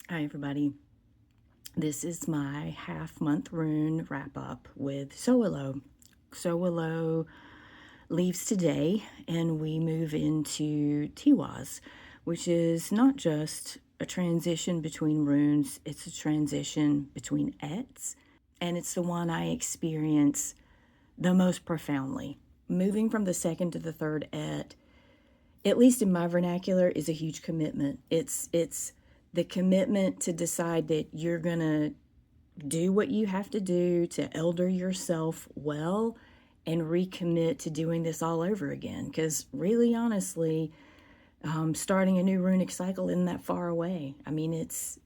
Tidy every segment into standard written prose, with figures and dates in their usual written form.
Hi, everybody. This is my half-month rune wrap-up with Sowilo. Sowilo leaves today, and we move into Tiwaz, which is not just a transition between runes, it's a transition between aetts, and it's the one I experience the most profoundly. Moving from the second to the third aett, at least in my vernacular, is a huge commitment. It's the commitment to decide that you're going to do what you have to do to elder yourself well and recommit to doing this all over again. Because really, honestly, starting a new runic cycle isn't that far away. I mean, it's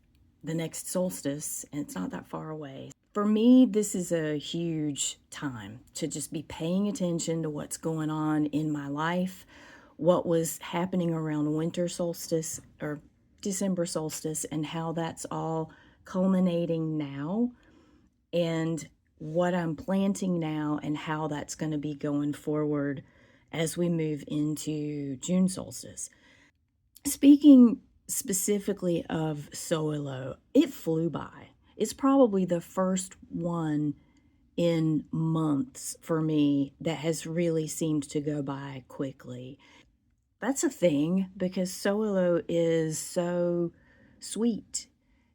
the next solstice and it's not that far away. For me, this is a huge time to just be paying attention to what's going on in my life, what was happening around winter solstice or December solstice, and how that's all culminating now, and what I'm planting now, and how that's going to be going forward as we move into June solstice. Speaking specifically of Sowilo, it flew by. It's probably the first one in months for me that has really seemed to go by quickly. That's a thing because Sowilo is so sweet.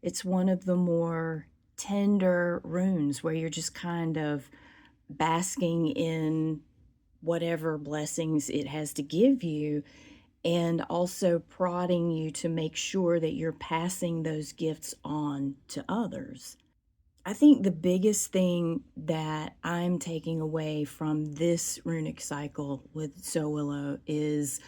It's one of the more tender runes where you're just kind of basking in whatever blessings it has to give you, and also prodding you to make sure that you're passing those gifts on to others. I think the biggest thing that I'm taking away from this runic cycle with Sowilo is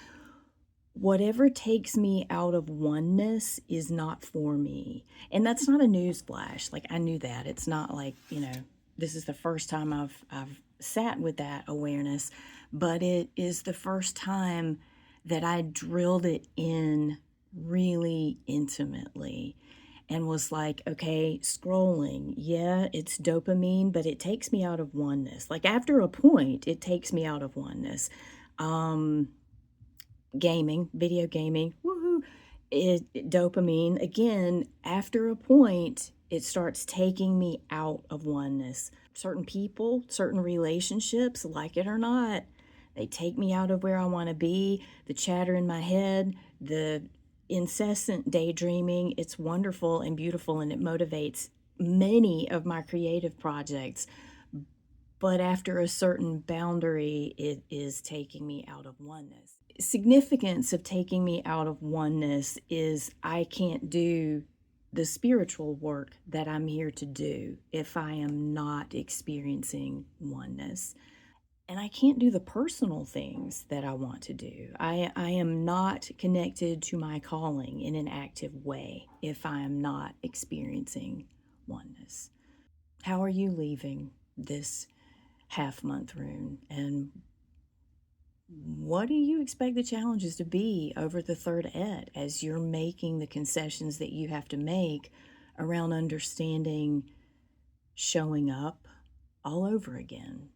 whatever takes me out of oneness is not for me. And that's not a news flash. Like, I knew that. It's not like, this is the first time I've sat with that awareness, but it is the first time that I drilled it in really intimately and was like, okay, scrolling, yeah, it's dopamine, but it takes me out of oneness. Like, after a point, it takes me out of oneness. Gaming, video gaming, woohoo, dopamine, again, after a point, it starts taking me out of oneness. Certain people, certain relationships, like it or not, they take me out of where I want to be. The chatter in my head, the incessant daydreaming, it's wonderful and beautiful, and it motivates many of my creative projects. But after a certain boundary, it is taking me out of oneness. Significance of taking me out of oneness is I can't do the spiritual work that I'm here to do if I am not experiencing oneness. And I can't do the personal things that I want to do. I am not connected to my calling in an active way if I am not experiencing oneness. How are you leaving this half-month rune? And what do you expect the challenges to be over the third aett as you're making the concessions that you have to make around understanding showing up all over again?